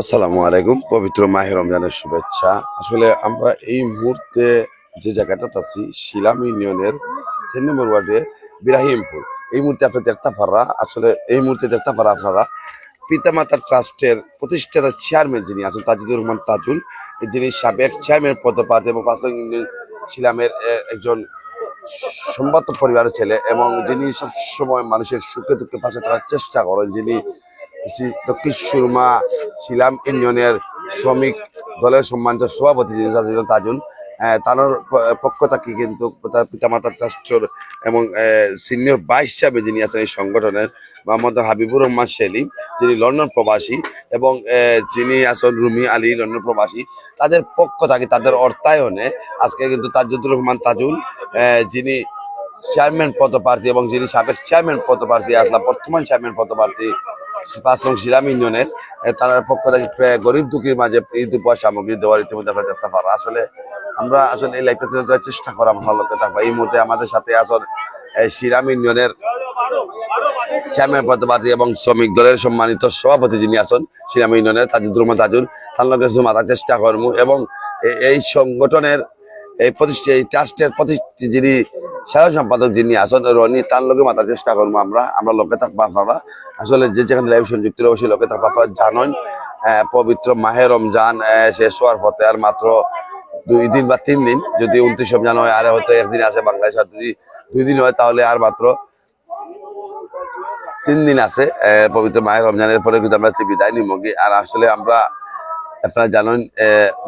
আসসালামু আলাইকুম। পবিত্র মাহে রমজানের শুভেচ্ছা। আসলে আমরা এই মুহূর্তে যে জায়গাটাতে আছি শিলাম ইউনিয়নের ৩ নম্বর ওয়ার্ডে বিরাহিমপুর। এই মুহূর্তে আপনারা দেখতে পারা আসলে এই মুহূর্তে দেখতে পারা আপনারা পিতামাতা ট্রাস্টের প্রতিষ্ঠাতা চেয়ারম্যান যিনি আছেন তাজুদুর রহমান তাজুল, যিনি সাবেক চেয়ারম্যান পদপ্রার্থী এবং পাঁচ শিলামের একজন সম্ভ্রান্ত পরিবারের ছেলে এবং যিনি সবসময় মানুষের সুখে দুঃখে পাশে থাকার চেষ্টা করেন, যিনি দক্ষিণ সুরমা শিলাম ইউনিয়নের শ্রমিক দলের সম্মানিত সভাপতি যিনি তাজুল। তার পক্ষ থেকে কিন্তু তার পিতামাতা ট্রাস্টের এবং সিনিয়র ভাইস হিসাবে যিনি আছেন এই সংগঠনের মোহাম্মদ হাবিবুর রহমান সেলিম, যিনি লন্ডন প্রবাসী, এবং যিনি আছেন রুমি আলী লন্ডন প্রবাসী। তাদের পক্ষ থেকে তাদের অর্থায়নে আজকে কিন্তু তাজুদুর রহমান তাজুল, যিনি চেয়ারম্যান পদপ্রার্থী এবং যিনি সাবেক চেয়ারম্যান পদপ্রার্থী আসলাম বর্তমান চেয়ারম্যান পদপ্রার্থী ৫ নং শিলাম ইউনিয়নের, তার পক্ষ থেকে গরিব দুঃখীর মাঝে ঈদ উপহার সামগ্রী দেওয়ার ইতিমধ্যে আমরা দেখতে পারো। আসলে আমরা আসলে এই লাইফটা দেওয়ার চেষ্টা করা ভালো থাকবো। এই মুহূর্তে আমাদের সাথে আসলে শিলাম ইউনিয়নের চেয়ারম্যান পদপ্রার্থী এবং শ্রমিক দলের সম্মানিত সভাপতি যিনি আছেন শিলাম ইউনিয়নের তাজুদুর রহমান তাজুল, তার লগে মাথার চেষ্টা করবো এবং এই সংগঠনের এই এই ট্রাস্টের যিনি সাধারণ সম্পাদক যিনি আছেন রনি, তার লোকে মাথার চেষ্টা করবো। আমরা লোকে থাকবো আপনারা আসলে যে যেখানে লাইভ সংযুক্ত অবশ্যই লোকে থাকবো। আপনারা জানেন পবিত্র মাহে রমজান শেষ হওয়ার পথে আর মাত্র 2 দিন বা 3 দিন, যদি 29 রমজান হয় আর হয়তো একদিন আছে বাংলাদেশ, আর যদি 2 দিন হয় তাহলে আর মাত্র 3 দিন আছে পবিত্র মাহে রমজানের পরে কিন্তু আমরা বিদায় নিমগি। আর আসলে আমরা আপনারা জানেন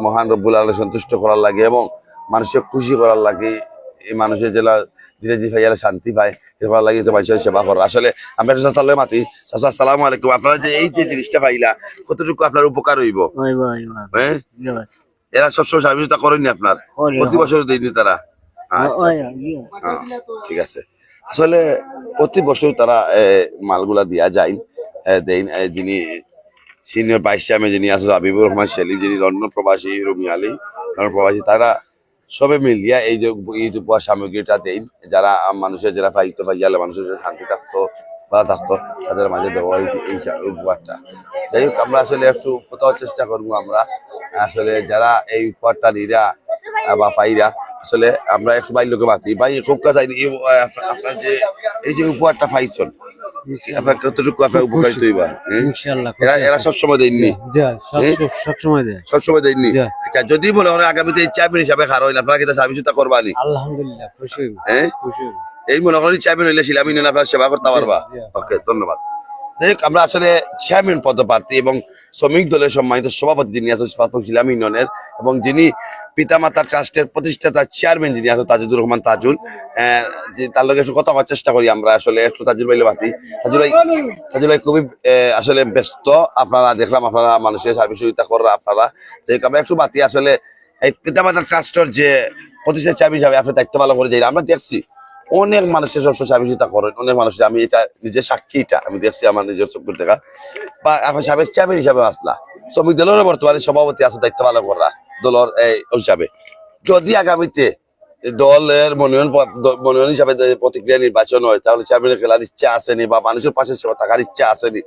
মহান রব্বুল আলামিনকে সন্তুষ্ট করার লাগে এবং মানুষকে খুশি করার লাগে, এই মানুষের জেলা ধীরে ধীরে ভাইয়ারা শান্তি পায় এবার লাগে তো মানুষের সেবা করা। আসলে আমরা চাচা মাতি চাচা আসসালামু আলাইকুম। আপনারা যে এই যে জিনিসটা পাইলা কতটুকু আপনার উপকার হইব? হ্যাঁ, এরা সবসময় সহযোগিতা করেননি আপনার? প্রতি বছর দেয়নি তারা? আচ্ছা, ঠিক আছে। আসলে প্রতি বছর তারা মালগুলা দিয়া যায় দেন। যিনি সিনিয়র ভাইস চেয়ারম্যান যিনি আছে হাবিবুর রহমান সেলিম, যিনি লন্ডন প্রবাসী, রুমি আলী লন্ডন প্রবাসী, তারা সবে মিলিয়া এই যে ঈদ উপহার সামগ্রীটা দেন যারা মানুষের যারা পাইতো পাইয়ালে মানুষের শান্তি থাকতো ভালো থাকতো তাদের মাঝে দেওয়া এই উপহারটা। যাই হোক, আমরা আসলে একটু কোথাও চেষ্টা করবো আমরা আসলে যারা এই উপহারটা নিরা বা পাইরা আসলে আমরা একটু বাইর লোকে মাতি ভাই খুব কাজ আপনার যে এই যে উপহারটা পাইছেন আপনার কতটুকু আপনার উপকারিত হইবা? এরা সবসময় দেননি? সবসময় দেননি। আচ্ছা, যদি বলে আগামীতে চেয়ারম্যান হিসাবে খার হইলে আপনারা কি সার্ভিসটা করবানি? আলহামদুলিল্লাহ খুশি। হ্যাঁ, এই মনে করেন চেয়ারম্যান হইলে শিলামি নিলে আপনারা সেবা করতে পারবা। ওকে, ধন্যবাদ। দেখ, আমরা আসলে চেয়ারম্যান পদপ্রার্থী এবং শ্রমিক দলের সম্মানিত সভাপতি যিনি আছেন শিলাম ইউনিয়নের এবং যিনি পিতামাতা ট্রাস্টের প্রতিষ্ঠাতা চেয়ারম্যান যিনি আছেন তাজুদুর রহমান তাজুল, তার লগে একটু কথা বলার চেষ্টা করি আমরা। আসলে একটু তাজুল ভাইলে বাতি তাজুল ভাই খুবই আসলে ব্যস্ত। আপনারা দেখলাম আপনারা মানুষের সার্ভিস সুবিধা করেন আপনারা, আমরা একটু বাতি আসলে এই পিতামাতা ট্রাস্টের যে প্রতিষ্ঠাতা চেয়ারম্যান হিসাবে আপনার দায়িত্ব পালন করে যাই। আমরা দেখছি অনেক মানুষের সবসময় সার্ভিসটা করেন, অনেক মানুষের, আমি এটা নিজের সাক্ষী, এটা আমি দেখছি আমার নিজের চোখ দেখা। বা এখন সাবেক চেয়ারম্যান হিসাবে আসলা, শ্রমিক দলের বর্তমানে সভাপতি আছে দায়িত্ব পালন করা দলের হিসাবে। যদি আগামীতে দলের মনোনয়ন হিসাবে প্রতিক্রিয়া নির্বাচন হয় তাহলে চেয়ারম্যানের খেলার ইচ্ছা আসেনি বা মানুষের পাশে সেবা থাকার ইচ্ছা আসেনি?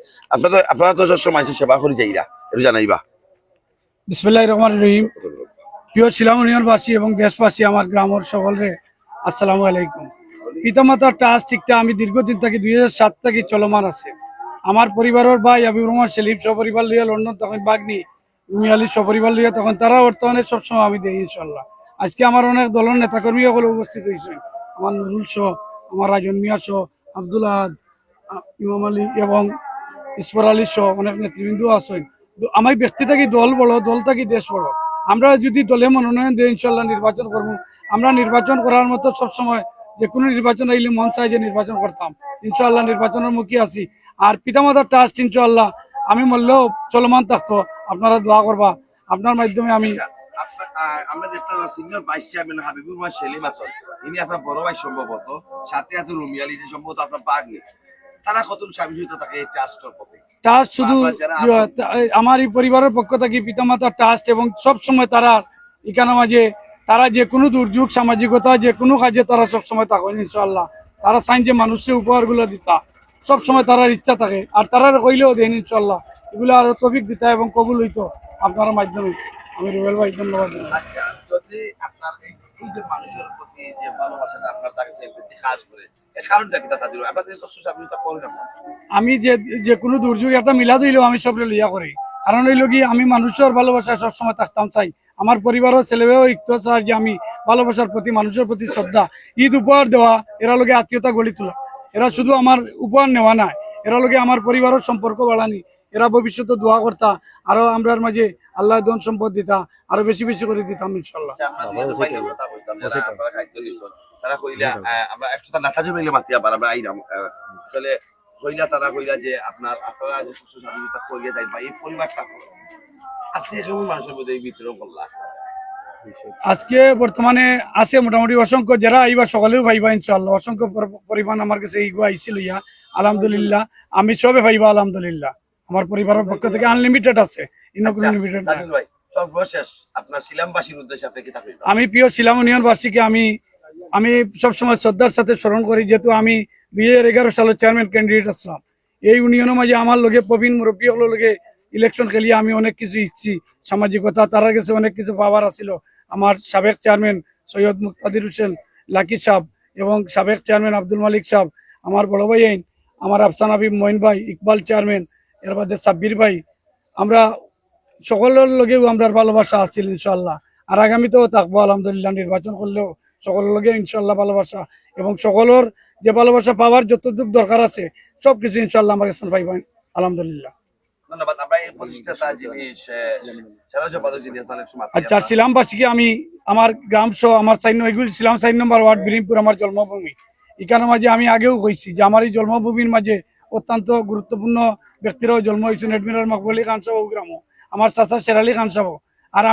আপনারা তো সবসময় মানুষের সেবা করে যাইরা, এটা জানাইবা। বিসমিল্লাহির রহমানির রহিম। প্রিয় শিলাম ইউনিয়নবাসী এবং দেশবাসী, আমার গ্রামের সকলরে আসসালামু আলাইকুম। পিতামাতার ট্রাস্ট ঠিকটা আমি দীর্ঘদিন থেকে 2007 থেকে চলমান আছে। আমার পরিবারের ভাই হাবিবুর রহমান সেলিম সপরিবার লিয়ে লন্ডন, তখন বাগনি রুমি আলী সপরিবার লিয়ে, তখন তারা বর্তমানে সবসময় আমি দেই ইনশাল্লাহ। আজকে আমার অনেক দলের নেতাকর্মী সকলে উপস্থিত হয়েছে, আমার নুরুল সহ, আমার রাজন মিয়া সহ, আব্দুল আহাদ, ইমাম আলী এবং ইসফর আলী সহ অনেক নেতৃবৃন্দ আছেন। আমার ব্যক্তি থাকি দল বড়, দল থাকি দেশ বড়। আমরা যদি দলে মনোনয়ন দিই ইনশাল্লাহ নির্বাচন করবো। আমরা নির্বাচন করার মতো সবসময় যে কোনো নির্বাচন আইলে মন চাই যে নির্বাচন করতাম। ইনশাল্লাহ নির্বাচনের মুখী আছি। আর পিতামাতার ট্রাস্ট ইনশাল্লাহ আমি মরলেও চলমান থাকতো, আপনারা দোয়া করবা। আপনার মাধ্যমে আমি আমরা যেটা senior vice chairman Habibur Rahman Selim আছেন, ইনি আপনার বড় ভাই সম্ভবত, সাথে আছে রুমি আলী যে সম্ভবত আপনার বাগনি, তারা কত সার্ভিস থাকে এই ট্রাস্টের প্রতি? ট্রাস্ট শুধু আমার এই পরিবারের পক্ষ থেকে পিতামাতার ট্রাস্ট এবং সবসময় তারা এখানে মাঝে তারা যে কোনো দুর্যোগ সামাজিকতা যে কোনো কাজে তারা সবসময় থাকেন ইনশাল্লাহ। তারা চাইন যে মানুষের উপহারগুলো দিতা সবসময় তারার ইচ্ছা থাকে, আর তারা কইলেও দেন ইনশাল্লাহ। এগুলো আরো তফিক দিতা এবং কবুল হইতো আপনার মাধ্যমে। আমি রুবেল ভাই ধন্যবাদ জানাই। আচ্ছা, যদি আপনার এই যে মানুষের প্রতি যে ভালোবাসাটা আপনার তার কাছে প্রতি কাজ করে, এর কারণটা কি দাদা দিল? আপনার যে সোশ্যাল মিডিয়া করেন আপনার? আমি যে যে কোনো দুর্যোগ একটা মিলাদ হইলেও আমি সব লিয়া করি। কারণ হইল কি আমি মানুষের ভালোবাসায় সবসময় থাকতাম চাই, আমার পরিবারের ছেলেমেয়েও একটু চাই যে আমি ভালোবাসার প্রতি মানুষের প্রতি শ্রদ্ধা, ঈদ উপহার দেওয়া, এরা লোকে আত্মীয়তা গড়ি তোলা। এরা শুধু আমার উপহার নেওয়া না, এরা লোকে আমার পরিবারের সম্পর্ক বাড়ানি, এরা ভবিষ্যতে দোয়া করতা, আরো আমরার মাঝে আল্লাহ ধন সম্পদ দিতা, আরো বেশি বেশি করে দিতাম ইনশাল্লাহ। আচ্ছা, আমরা দুজন ভাইয়ের কথা বলতাম, যারা আপনারা খাদ্য নিচ্ছেন, তারা কইলা আমরা একসাথে নাচাজে মিলে মাতি আবার আমরা আইরাম আসলে কইলা, তারা কইলা যে আপনারা যে সোশ্যাল মিডিয়া করিয়ে দেয় বা এই পরিবারটা আছে কেমন মানুষের মধ্যে এই ভিতরে বললা। আজকে বর্তমানে আছে মোটামুটি অসংখ্য, যারা আইবা সকালেও পাইবা ইনশাল্লাহ, অসংখ্য পরিমাণ আমার কাছে এইগুলো আইছিল ইয়া, আলহামদুলিল্লাহ আমি সবে পাইবা আলহামদুলিল্লাহ। আমার পরিবারের পক্ষ থেকে আনলিমিটেড আছে, লিমিটেড। সাজুল ভাই, সর্বশেষ আপনার শিলামবাসীর উদ্দেশ্যে আপনি কি থাকবেন? আমি প্রিয় শিলাম ইউনিয়নবাসীকে আমি সবসময় শ্রদ্ধার সাথে স্মরণ করি, যেহেতু আমি 2011 সালের চেয়ারম্যান ক্যান্ডিডেট আসলাম। এই ইউনিয়নের মাঝে আমার লগে প্রবীণ মুরব্বী হলো লগে ইলেকশন খেলিয়ে আমি অনেক কিছু ইচ্ছি, সামাজিকতা তার কাছে অনেক কিছু পাওয়ার আছিল। আমার সাবেক চেয়ারম্যান সৈয়দ মুক্তাদির হোসেন লাকি সাহেব এবং সাবেক চেয়ারম্যান আব্দুল মালিক সাহেব, আমার বড় ভাই আইন আমার আফসান হাবিব মঈন ভাই, ইকবাল চেয়ারম্যান, এর বাদে সাব্বির ভাই, আমরা সকলের লগেও আমরা ভালোবাসা আছিল ইনশাল্লাহ। আর আগামীতেও থাকবো আলহামদুলিল্লাহ। নির্বাচন করলেও সকলের লগে ইনশাল্লাহ ভালোবাসা, এবং সকলের যে ভালোবাসা পাওয়ার যতটুকু দরকার আছে সবকিছু ইনশাল্লাহ আমার কাছে পাইবেন আলহামদুলিল্লাহ। ধন্যবাদ। আমরা এই প্রতিষ্ঠাতা যিনি সেরাজবাদক যিনি আছেন একটু মাতি আচ্ছা, শিলামবাসীকে আমি আমার গ্রাম সহ আমার এগুলি শিলাম 4 নম্বর ওয়ার্ড বিরিমপুর আমার জন্মভূমি। এখানে মাঝে আমি আগেও কইছি যে আমার এই জন্মভূমির মাঝে অত্যন্ত গুরুত্বপূর্ণ ব্যক্তিরাও জন্ম হয়েছেন। এডমিরাল মকবুল খান সাহেব গ্রাম, আমার চাচা শেরালি খান সাহেব। আর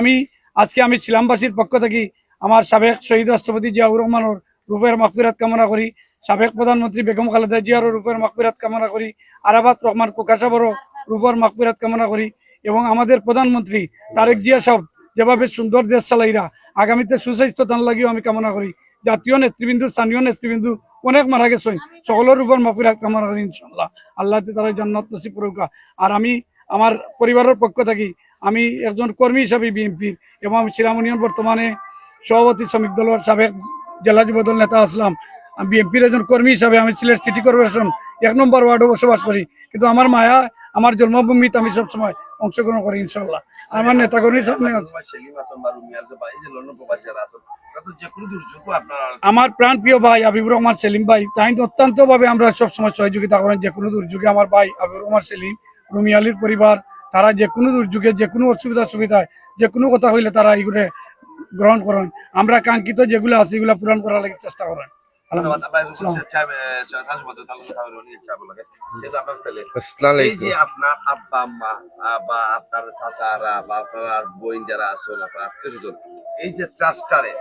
আজকে আমি শিলামবাসীর পক্ষ থেকে আমার সাবেক শহীদ রাষ্ট্রপতি জিয়াউর রহমানের রূপের মাগফিরাত কামনা করি, সাবেক প্রধানমন্ত্রী বেগম খালেদা জিয়ারও রূপের মাগফিরাত কামনা করি, আরাফাত রহমান কোকা সাহেবেরও রূপের মাগফিরাত কামনা করি, এবং আমাদের প্রধানমন্ত্রী তারেক জিয়া সাহেব যেভাবে সুন্দর দেশ চালাইরা আগামীতে সুস্বাস্থ্য দান লাগিও আমি কামনা করি। জাতীয় নেতৃবৃন্দু, স্থানীয় নেতৃবৃন্দু অনেক মারা গেছেন, সকলের উপর মাগফিরাত কামনা করি ইনশাআল্লাহ। আল্লাহ তাআলা জান্নাত নসিব করুক। আর আমি আমার পরিবারের পক্ষ থেকে আমি একজন কর্মী হিসাবে বিএনপির, এবং আমি শিলাম ইউনিয়ন বর্তমানে সভাপতি শ্রমিক দলের সাবেক জেলা যুবদল নেতা আসলাম। আমি বিএনপির একজন কর্মী হিসাবে আমি সিলেট সিটি কর্পোরেশন 1 নম্বর ওয়ার্ডে বসবাস করি, কিন্তু আমার মায়া আমার জন্মভূমিতে আমি সবসময় অংশগ্রহণ করি ইনশাল্লাহ। আমার নেতা কর্মীর সামনে আমার প্রাণ প্রিয় ভাই হাবিবুর রহমান সেলিম ভাই, তাই অত্যন্ত ভাবে আমরা সবসময় সহযোগিতা করেন। যে কোনো দুর্যোগে আমার ভাই হাবিবুর রহমান সেলিম, রুমি আলীর পরিবার, তারা যে কোনো দুর্যোগে যে কোনো অসুবিধা সুবিধায় যে কোনো কথা হইলে তারা এইগুলো গ্রহণ করেন। আমরা কাঙ্ক্ষিত যেগুলো আছে এগুলো পূরণ করার লাগে চেষ্টা করেন। ধন্যবাদ। এই যে আপনার আব্বা আম্মা বা আপনার চাচারা বা আপনার বোন যারা আছেন, আপনার আত্মীয় স্বজন, এই যে ট্রাস্টারে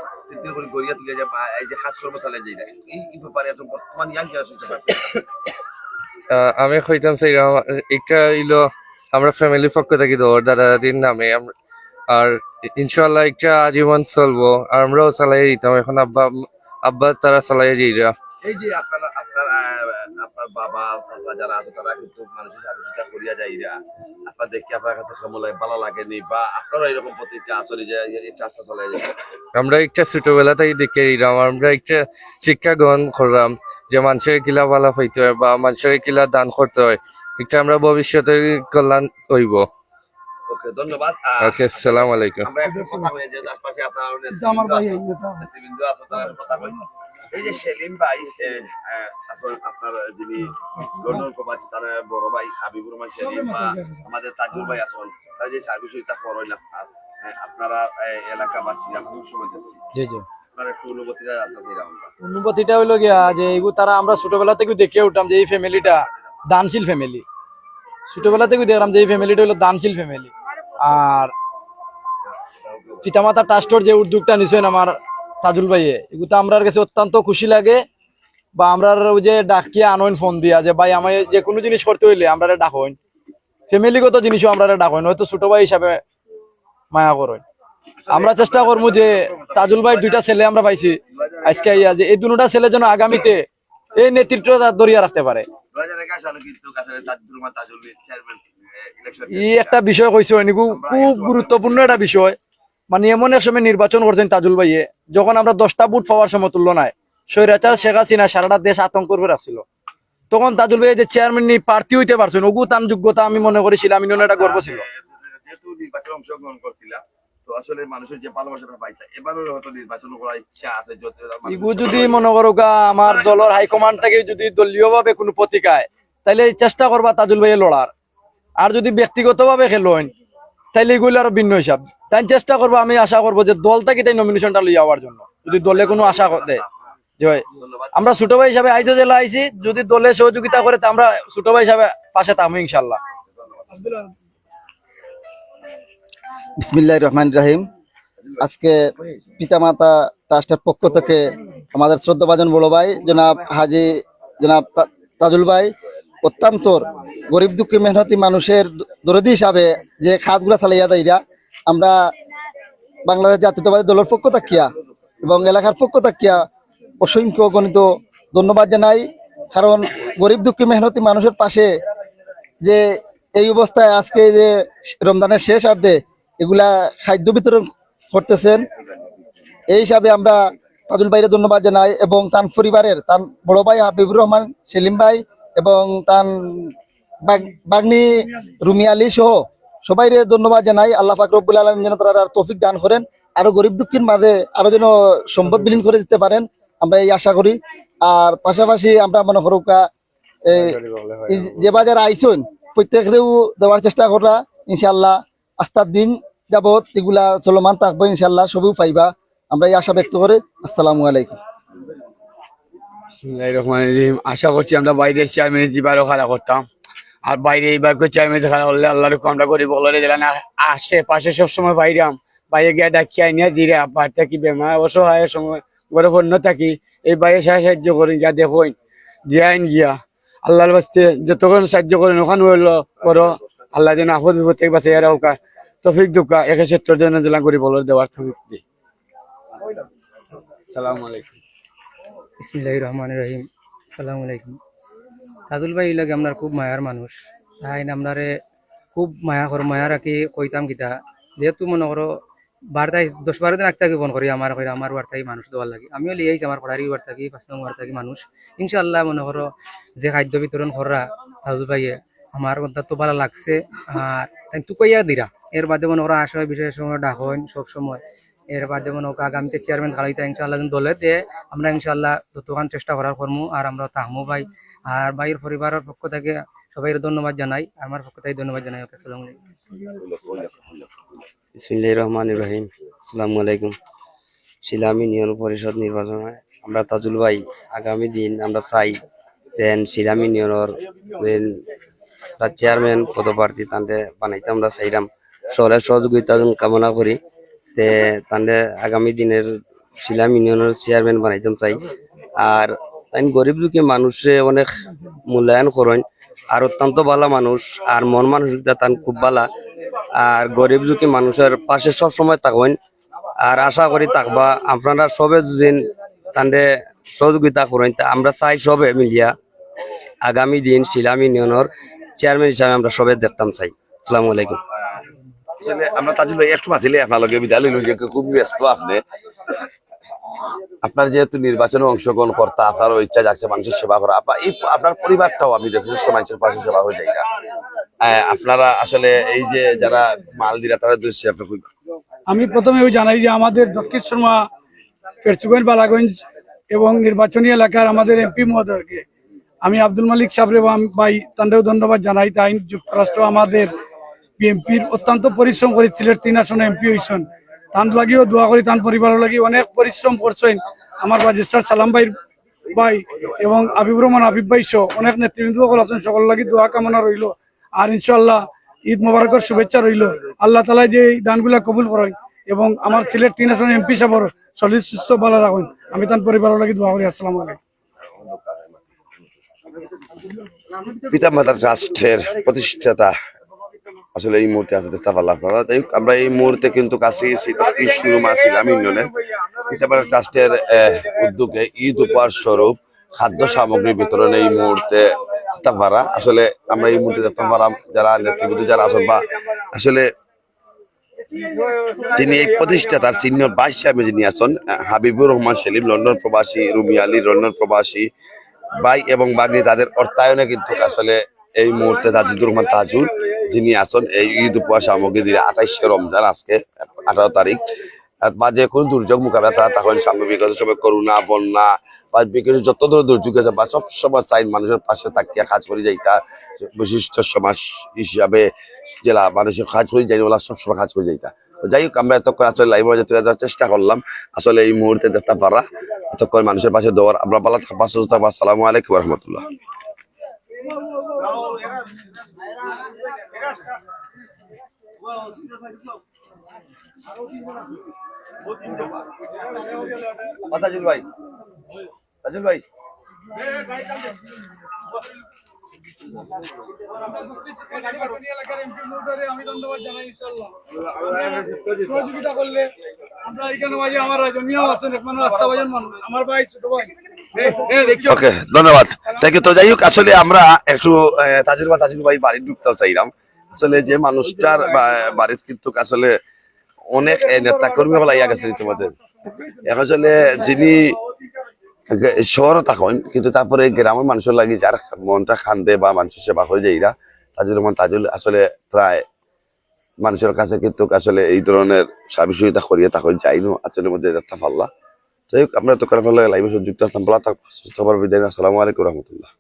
গড়িয়া তুলে যে এই যে কাজ কর্ম চালিয়ে যায়, এই ব্যাপারে এখন বর্তমান ইয়াং জেনারেশন আমি কইতাম চাই একটা হইলো আমরা ফ্যামিলির পক্ষ থেকে দেবো দাদা দাদির নামে, আর ইনশাল্লাহ একটা আজীবন চলবো, আর আমরাও চালাই দিতাম। এখন আব্বা তারা চালাই যাইরা। এই যে আপনার বাবা চাচা যারা আছে তারা কিন্তু মানুষের সাহায্য করিয়া যাইরা, আপনার দেখি আপনার কাছে কেমন লাগে, ভালো লাগেনি, বা আপনারা এরকম প্রতিটা আসলে যে এই কাজটা চালাই যায়? আমরা একটা ছোটবেলা থেকে দেখে দিলাম, আমরা একটা শিক্ষা গ্রহণ করলাম যে মানুষের কিলা ভালো হইতে হয় বা মানুষের কিলা দান করতে হয়, এটা আমরা ভবিষ্যতে কল্যাণ হইব। ওকে, ধন্যবাদ। ওকে, আসসালামু আলাইকুম। আমরা একটু কথা হয়ে যে আশপাশে আপনার আমার ভাই নেতা নেতৃবৃন্দ আছে, তারা কথা হয়। এই যে সেলিম ভাই আসলে আপনার যিনি লন্ডন প্রবাসী, তার বড় ভাই হাবিবুর রহমান সেলিম, বা আমাদের তাজুল ভাই আছেন, তারা যে সার্ভিস এটা করই না, আপনারা এলাকাবাসী আমরা সময় যাচ্ছি, জি জি আপনার একটু অনুভূতিটা আছে? অনুভূতিটা হইলো গিয়া যে এগুলো তারা আমরা ছোটবেলা থেকে দেখে উঠলাম যে এই ফ্যামিলিটা দানশীল ফ্যামিলি। ছোটবেলা থেকে দেখলাম যে এই ফ্যামিলিটা হলো দানশীল ফ্যামিলি। আর পিতামাতা ট্রাস্টর যে উদ্যোগটা নিছেন আমার তাজুল ভাইয়ে, এগুলো আমরার কাছে অত্যন্ত খুশি লাগে। বা আমরা ওই যে ডাকিয়া আনইন ফোন দিয়া যে ভাই আমার যে কোনো জিনিস করতে হইলে আমরা ডাকইন, ফ্যামিলিগত জিনিসও আমরা ডাকইন, হয়তো ছোট ভাই হিসাবে মায়া করেন। আমরা চেষ্টা করবো যে তাজুল ভাই 2টা ছেলে আমরা পাইছি আজকে, যে এই 2টা ছেলে যেন আগামীতে এই নেতৃত্বটা ধরিয়া রাখতে পারে। 2011 সালে কিন্তু তাজুল চেয়ারম্যান ই একটা বিষয় কইছো এনেকু খুব গুরুত্বপূর্ণ একটা বিষয়। মানে এমন এক সময় নির্বাচন করছেন তাজুল ভাইয়ে, যখন আমরা 10টা ভোট পাওয়ার সময় তুলনায় স্বৈরাচার শেখ হাসিনা সারাটা দেশ আতঙ্কের উপর আসছিল, তখন তাজুল ভাই যে চেয়ারম্যান প্রার্থী হইতে পারছেন, ওগু তার যোগ্যতা আমি মনে করি শিলাম ইউনিয়নের একটা গর্ব ছিল। যেহেতু নির্বাচনে অংশগ্রহণ করছিলাম, তো আসলে মানুষের যে ভালোবাসাটা পাইতা, এবারও হয়তো নির্বাচন করার ইচ্ছা আছে। ইগু যদি মনে করো আমার দলের হাইকমান্ড থেকে যদি দলীয় ভাবে কোনো প্রতিকায়, তাইলে চেষ্টা করবা তাজুল ভাইয়ের লড়ার। আর যদি ব্যক্তিগত ভাবে খেলেন, তাইলে এগুলো আরো ভিন্ন হিসাব। তাই চেষ্টা করবো, আমি আশা করবো যে দল থেকে তাই নমিনেশনটা লই যাওয়ার জন্য, যদি দলে কোনো আশা দেয় যে আমরা ছোট ভাই হিসাবে আইতে জেলা আইছি, যদি দলে সহযোগিতা করে তা আমরা ছোট ভাই হিসাবে পাশে থাকবো ইনশাল্লাহ। বিসমিল্লাহির রহমানির রহিম। আজকে পিতামাতা ট্রাস্টের পক্ষ থেকে আমাদের শ্রদ্ধাভাজন বড় ভাই জনাব হাজি জনাব তাজুল ভাই অত্যন্ত গরিব দুঃখী মেহনতি মানুষের দরদি হিসাবে যে খাতগুলা চালাইয়া দেয়রা, আমরা বাংলাদেশ জাতীয়তাবাদী দলের পক্ষ থাকিয়া এবং এলাকার পক্ষ থাকিয়া অসংখ্য গণিত ধন্যবাদ জানাই। কারণ গরিব দুঃখী মেহনতি মানুষের পাশে যে এই অবস্থায় আজকে যে রমজানের শেষ আর্ধে এগুলা খাদ্য বিতরণ করতেছেন, এই হিসাবে আমরা তাজুল ভাইয়ের ধন্যবাদ জানাই এবং তার পরিবারের, তার বড় ভাই হাবিবুর রহমান সেলিম ভাই এবং তার বাগনি রুমি আলী সহ সবাই ধন্যবাদ জানাই। আল্লাহ পাক রব্বুল আলামিন যেন তারা তৌফিক দান করেন, আরো গরিব দুঃখীর মাঝে আরো যেন সম্পদ বিলীন করে দিতে পারেন, আমরা এই আশা করি। আর পাশাপাশি আমরা মনে করুকা যে বাজার আইসন প্রত্যেকেও দেওয়ার চেষ্টা করা, ইনশাল্লাহ আস্থার দিন যাবত এগুলা চলমান থাকবো, ইনশাল্লাহ সবই পাইবা, আমরা এই আশা ব্যক্ত করে। আসসালামু আলাইকুম। বিসমিল্লাহির রহমানির রহিম। আশা করছি আমরা বাইরের চেয়ারম্যানের যেবারও খেলা করতাম, আর বাইরে এইবার চেয়ারম্যানের খেলা করলে আল্লাহর আমরা করি বলরে দিলাম না, আশেপাশে সবসময় বাইরাম বাইরে গিয়ে ডাকি আইনিয়া দিরে আবার থাকি বেমার অসহায়ের সময় গড়ে পণ্য থাকি, এই বাইরে সাহায্য করি যা দেখুন দিয়া আইন গিয়া আল্লাহর বাস্তে যতক্ষণ সাহায্য করেন ওখানে হইলো করো, আল্লাহ যেন আপদ বিপদ থেকে বাঁচাইয়া রাখা তৌফিক দুকা 71 জনের জেলা করি বলর দেওয়ার তৌফিক দিই। আসসালামু আলাইকুম। বিসমিল্লাহির রহমানির রহিম। আসসালামু আলাইকুম। তাজুল ভাই লাগে আপনার খুব মায়ার মানুষ, তাই আপনারে খুব মায়া করো, মায়া রাখি কইতাম কিতা, যেহেতু মনে করো 10-12 দিন আগ থেকে ফোন করি আমার বার থাকি মানুষ দেওয়ার লাগে, আমিও লিয়ে আইছি আমার পড়ারি বার থাকি 5 নম্বর থাকি মানুষ। ইনশাআল্লাহ মনে করো যে খাদ্য বিতরণ করা তাজুল ভাইয়ে আমার কথা তো ভালো লাগছে। আর তাই তো কইয়া দিরা এর বাদে মনে করো আসলে বিশেষ সময় ডাকেন সব সময়, এর বাদে মনে হোক আগামীতে চেয়ারম্যান খালাইতা ইনশাআল্লাহ দলে দিয়ে আমরা ইনশাআল্লাহ যতক্ষণ চেষ্টা করার করবো, আর আমরা তাহমু ভাই আর ভাইয়ের পরিবারের পক্ষ থেকে সবাই ধন্যবাদ জানাই, আমার পক্ষ থেকে ধন্যবাদ জানাই। আসসালামু আলাইকুম। বিসমিল্লাহির রহমানির রহিম। আসসালামু আলাইকুম। শিলাম ইউনিয়ন পরিষদ নির্বাচনে আমরা তাজুল ভাই আগামী দিন আমরা চাই দেন শিলাম ইউনিয়নের চেয়ারম্যান পদপ্রার্থী তাদের বানাইতে আমরা চাইলাম, সকলের সহযোগিতা কামনা করি। তে তাদের আগামী দিনের শিলাম ইউনিয়নের চেয়ারম্যান বানাইতাম চাই। আর তাই গরিব দুঃখী মানুষে অনেক মূল্যায়ন করেন, আর অত্যন্ত ভালো মানুষ, আর মন মানসিকতা তান খুব ভালো, আর গরিব দুঃখী মানুষের পাশে সব সময় থাকবেন। আর আশা করি থাকবা আপনারা সবে দুদিন তাদের সহযোগিতা করেন, তা আমরা চাই সবে মিলিয়া আগামী দিন শিলাম ইউনিয়নের চেয়ারম্যান হিসাবে আমরা সবে দেখতাম চাই। আসসালামু আলাইকুম। আমরা তাজুল ভাই একটু মাতিলে আপনার লগে বিদায় লইল, খুব ব্যস্ত আপনি। আপনার যেহেতু নির্বাচনে অংশগ্রহণ করতে আপনারও ইচ্ছা যাচ্ছে মানুষের সেবা করা, আপনার পরিবারটাও আমি যথেষ্ট মানুষের পাশে সেবা হয়ে যাই না, আপনারা আসলে এই যে যারা মাল দিরা তারা দৃষ্টি আপনি আমি প্রথমে জানাই যে আমাদের দক্ষিণ শর্মা পেরচুগঞ্জ বালাগঞ্জ এবং নির্বাচনী এলাকার আমাদের এমপি মহোদয়কে আমি আব্দুল মালিক সাহেব ভাই তাদেরও ধন্যবাদ জানাই। তাই যুক্তরাষ্ট্র আমাদের বিএনপির অত্যন্ত পরিশ্রম করে সিলেট 3 আসনে এমপি হয়েছেন, তান লাগিও দোয়া করি, তান পরিবারের লাগি অনেক পরিশ্রম করছেন। আমার বাজিস্টার সালাম ভাই এবং হাবিবুর রহমান হাবিব ভাই সহ অনেক নেতৃবৃন্দ আছেন, সকল লাগি দোয়া কামনা রইল। আর ইনশাল্লাহ ঈদ মোবারকের শুভেচ্ছা রইল। আল্লাহ তালা যে এই দানগুলা কবুল করেন এবং আমার সিলেট 3 আসনে এমপি সাহেব শরীর সুস্থ ভালো রাখেন, আমি তার পরিবারের লাগি দোয়া করি। আসসালামু আলাইকুম। পিতামাতা ট্রাস্টের প্রতিষ্ঠাতা আসলে এই মুহূর্তে আছে দেখতে পারলাম আপনারা। আমরা এই মুহূর্তে কিন্তু কাছে শুরু মাছিলাম ইউনিয়নের পিতামাতা ট্রাস্টের উদ্যোগে ঈদ উপহার স্বরূপ খাদ্য সামগ্রী বিতরণে এই মুহূর্তে দেবতাপাড়া আসলে আমরা এই মুহূর্তে দেবতাপাড়া যারা নেতৃবৃন্দ যারা আছেন বা আসলে যিনি এই প্রতিষ্ঠাতার সিনিয়র ভাইস চেয়ারম্যান যিনি আছেন হাবিবুর রহমান সেলিম লন্ডন প্রবাসী, রুমি আলী লন্ডন প্রবাসী ভাই এবং বাগনি, তাদের অর্থায়নে কিন্তু আসলে এই মুহূর্তে তাজুদুর রহমান তাজুল যিনি আছেন এই ঈদ উপহার সামগ্রী দিয়ে 28শে রমজান আজকে 18 তারিখ বা যে কোনো দুর্যোগ মোকাবেলা তারা তখন সামনে বিগত সময় করোনা বন্যা বা বিগত যত ধরনের দুর্যোগ আছে বা সব সময় চাই মানুষের পাশে থাকিয়া কাজ করে যাইতা বিশিষ্ট সমাজ হিসাবে জেলা মানুষের কাজ করে যাই ওরা সবসময় কাজ করে যাইতা। তো যাই হোক আমরা এতক্ষণ আসলে লাইভ তুলে দেওয়ার চেষ্টা করলাম আসলে এই মুহূর্তে দেবতাপাড়া এতক্ষণ মানুষের পাশে দেওয়ার আমরা ভালো থাকবো। আসসালামু আলাইকুম রহমতুল্লাহ। তাজুল ভাই, তাজুল ভাই আমি ধন্যবাদ জানাই ইনশাআল্লাহ সহযোগিতা করলে আমরা এখানে মাঝে আমার জমিও আছেন এখন রাস্তা বাজার মানুষ আমার ভাই ছোট ভাই ওকে ধন্যবাদ, থ্যাংক ইউ। তো যাই হোক আসলে আমরা একটু তাজুল ভাই বাড়ি ঢুকতে চাইলাম। আসলে যে মানুষটার বাড়িতে কিন্তু আসলে অনেক নেতা কর্মী হল ইয়া গেছে তোমাদের এখন আসলে যিনি শহরে থাকেন কিন্তু তারপরে গ্রামের মানুষের লাগে যার মনটা খান্দে বা মানুষের সেবা করে যাইরা তাজুল রহমান তাজুল আসলে প্রায় মানুষের কাছে কিন্তু আসলে এই ধরনের সার্ভিসটা করিয়ে তখন যাইনো আসলে মধ্যে দেখা পাল্লা। যাই হোক আমরা তো করে ফেলে লাইভে যুক্ত আসলাম। বলা থাকবো, সুস্থ বিদায়। আসসালামু আলাইকুম রহমতুল্লাহ।